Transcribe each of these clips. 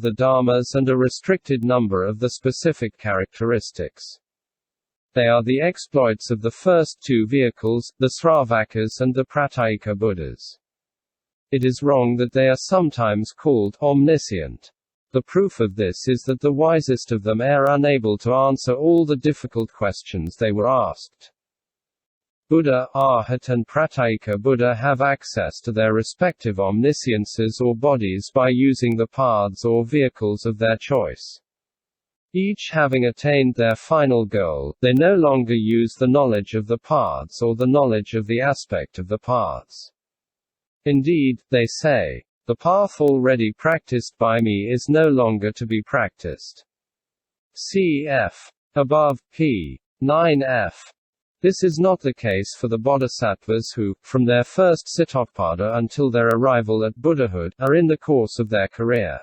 the dharmas and a restricted number of the specific characteristics. They are the exploits of the first two vehicles, the sravakas and the pratyekabuddhas. It is wrong that they are sometimes called omniscient. The proof of this is that the wisest of them are unable to answer all the difficult questions they were asked. Buddha, Arhat and pratyekabuddha have access to their respective omnisciences or bodies by using the paths or vehicles of their choice. Each having attained their final goal, they no longer use the knowledge of the paths or the knowledge of the aspect of the paths. Indeed, they say, "The path already practiced by me is no longer to be practiced." Cf. above, p. 9f. This is not the case for the bodhisattvas who, from their first sitokpada until their arrival at Buddhahood, are in the course of their career.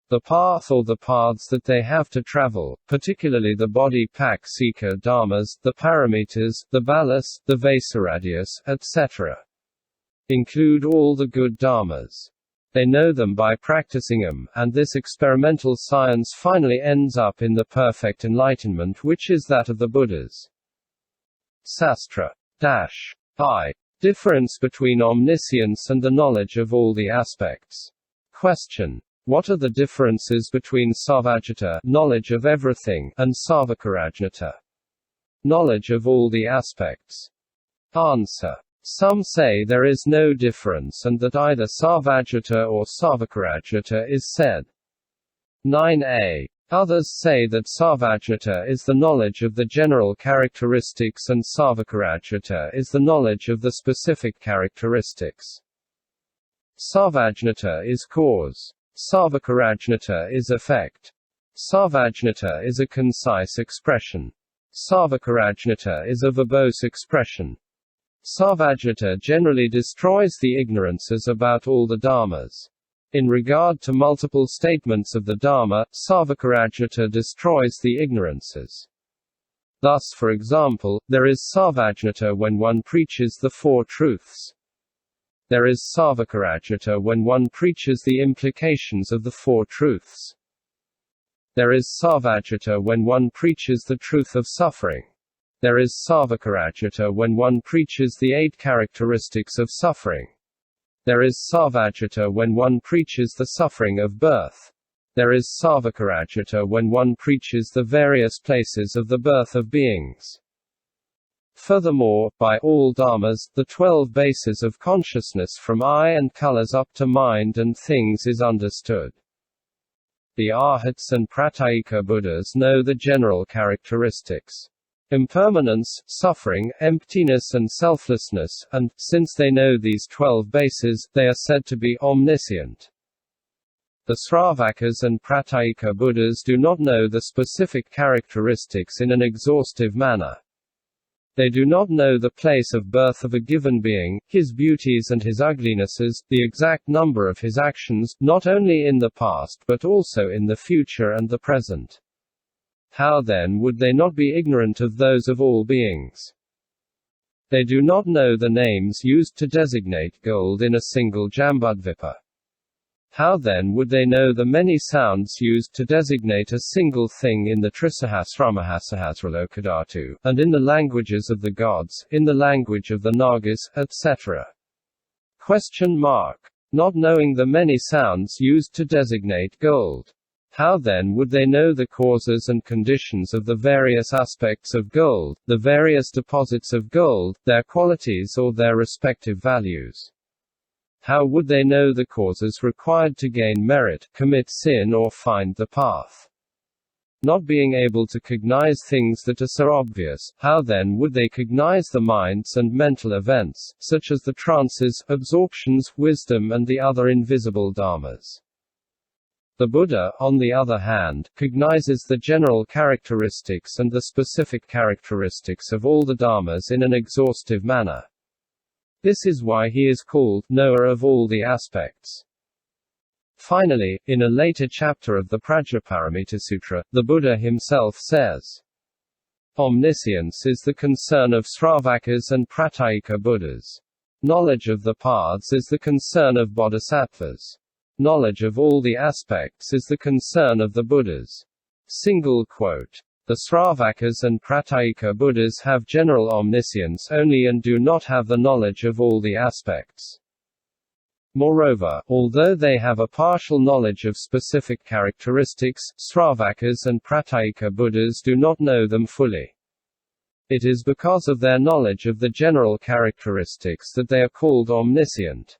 The path or the paths that they have to travel, particularly the body-pack-seeker dharmas, the paramitas, the balas, the vaisaradyas, etc., include all the good dharmas. They know them by practicing them, and this experimental science finally ends up in the perfect enlightenment which is that of the Buddhas. Sastra. I. Difference between omniscience and the knowledge of all the aspects. Question. What are the differences between sarvajnata, knowledge of everything, and sarvakarajnata, knowledge of all the aspects? Answer. Some say there is no difference and that either sarvajnata or sarvakarajnata is said. 9a. Others say that sarvajnata is the knowledge of the general characteristics and sarvakarajnata is the knowledge of the specific characteristics. Sarvajnata is cause. Sarvakarajnata is effect. Sarvajnata is a concise expression. Sarvakarajnata is a verbose expression. Sarvajnata generally destroys the ignorances about all the dharmas. In regard to multiple statements of the dharma, sarvakarajnata destroys the ignorances. Thus, for example, there is sarvajnata when one preaches the four truths. There is sarvakarajnata when one preaches the implications of the four truths. There is sarvajnata when one preaches the truth of suffering. There is sarvakarajnata when one preaches the 8 characteristics of suffering. There is sarvajnata when one preaches the suffering of birth. There is sarvakarajnata when one preaches the various places of the birth of beings. Furthermore, by all dharmas, the 12 bases of consciousness from eye and colors up to mind and things is understood. The Arhats and pratyekabuddhas know the general characteristics. Impermanence, suffering, emptiness and selflessness, and, since they know these 12 bases, they are said to be omniscient. The sravakas and pratyekabuddhas do not know the specific characteristics in an exhaustive manner. They do not know the place of birth of a given being, his beauties and his uglinesses, the exact number of his actions, not only in the past but also in the future and the present. How then would they not be ignorant of those of all beings? They do not know the names used to designate gold in a single Jambudvipa. How then would they know the many sounds used to designate a single thing in the Trisahasramahasahasralokadhatu, and in the languages of the gods, in the language of the Nagas, etc.? Not knowing the many sounds used to designate gold. How then would they know the causes and conditions of the various aspects of gold, the various deposits of gold, their qualities or their respective values? How would they know the causes required to gain merit, commit sin or find the path? Not being able to cognize things that are so obvious, how then would they cognize the minds and mental events, such as the trances, absorptions, wisdom and the other invisible dharmas? The Buddha, on the other hand, cognizes the general characteristics and the specific characteristics of all the dharmas in an exhaustive manner. This is why he is called knower of all the aspects. Finally, in a later chapter of the Prajnaparamita Sutra, the Buddha himself says, "Omniscience is the concern of sravakas and pratyekabuddhas. Knowledge of the paths is the concern of bodhisattvas. Knowledge of all the aspects is the concern of the Buddhas. Single quote. The sravakas and pratyekabuddhas have general omniscience only and do not have the knowledge of all the aspects. Moreover, although they have a partial knowledge of specific characteristics, sravakas and pratyekabuddhas do not know them fully. It is because of their knowledge of the general characteristics that they are called omniscient.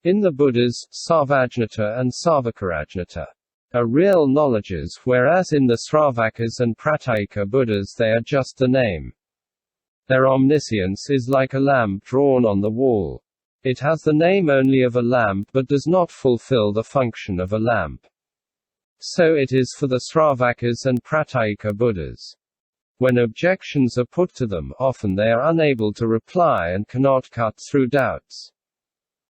In the Buddhas, sarvajnata and sarvakarajnata are real knowledges, whereas in the sravakas and pratyekabuddhas they are just the name. Their omniscience is like a lamp drawn on the wall. It has the name only of a lamp but does not fulfill the function of a lamp. So it is for the sravakas and pratyekabuddhas. When objections are put to them, often they are unable to reply and cannot cut through doubts.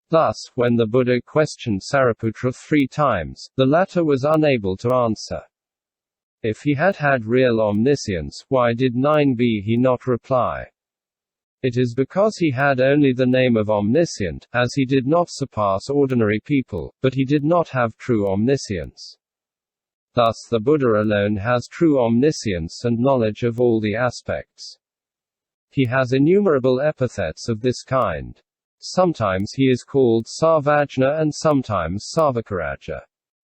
Thus, when the Buddha questioned Sariputra 3 times, the latter was unable to answer. If he had had real omniscience, why did 9b he not reply? It is because he had only the name of omniscient, as he did not surpass ordinary people, but he did not have true omniscience. Thus the Buddha alone has true omniscience and knowledge of all the aspects. He has innumerable epithets of this kind. Sometimes he is called sarvajna and sometimes sarvakarajna.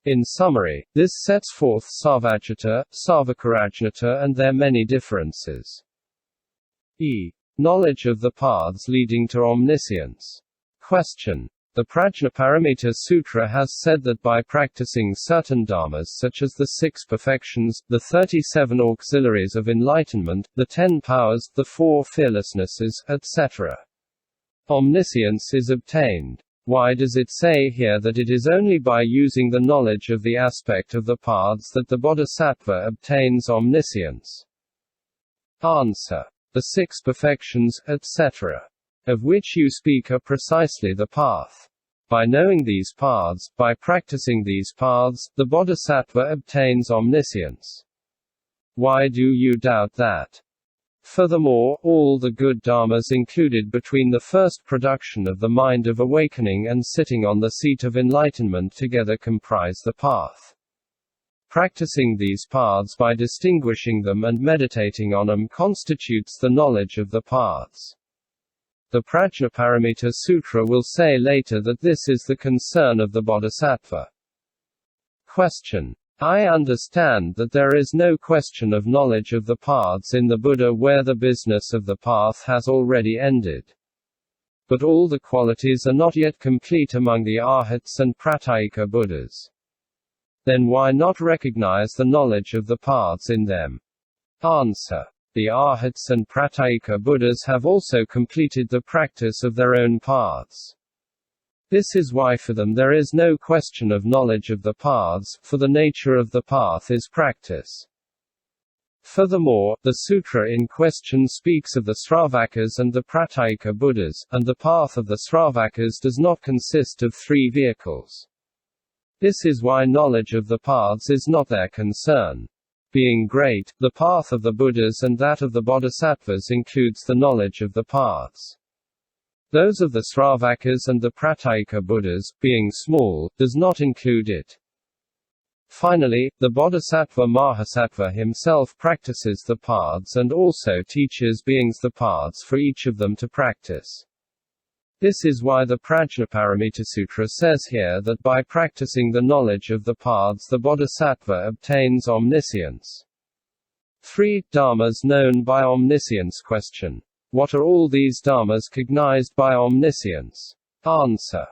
In summary, this sets forth sarvajnata, sarvakarajnata and their many differences. Knowledge of the paths leading to omniscience. Question. The Prajnaparamita Sutra has said that by practicing certain dharmas such as the 6 perfections, the 37 auxiliaries of enlightenment, the 10 powers, the 4 fearlessnesses, etc., omniscience is obtained. Why does it say here that it is only by using the knowledge of the aspect of the paths that the bodhisattva obtains omniscience? Answer. The 6 perfections, etc., of which you speak are precisely the path. By knowing these paths, by practicing these paths, the bodhisattva obtains omniscience. Why do you doubt that? Furthermore, all the good dharmas included between the first production of the mind of awakening and sitting on the seat of enlightenment together comprise the path. Practicing these paths by distinguishing them and meditating on them constitutes the knowledge of the paths. The Prajnaparamita Sutra will say later that this is the concern of the bodhisattva. Question. I understand that there is no question of knowledge of the paths in the Buddha where the business of the path has already ended. But all the qualities are not yet complete among the arhats and pratyekabuddhas. Then why not recognize the knowledge of the paths in them? Answer. The arhats and pratyekabuddhas have also completed the practice of their own paths. This is why for them there is no question of knowledge of the paths, for the nature of the path is practice. Furthermore, the sutra in question speaks of the sravakas and the pratyekabuddhas, and the path of the sravakas does not consist of 3 vehicles. This is why knowledge of the paths is not their concern. Being great, the path of the Buddhas and that of the Bodhisattvas includes the knowledge of the paths. Those of the sravakas and the pratyekabuddhas, being small, does not include it. Finally, the Bodhisattva Mahasattva himself practices the paths and also teaches beings the paths for each of them to practice. This is why the Prajnaparamita Sutra says here that by practicing the knowledge of the paths the Bodhisattva obtains omniscience. 3. Dharmas known by omniscience. Question. What are all these dharmas cognized by omniscience? Answer.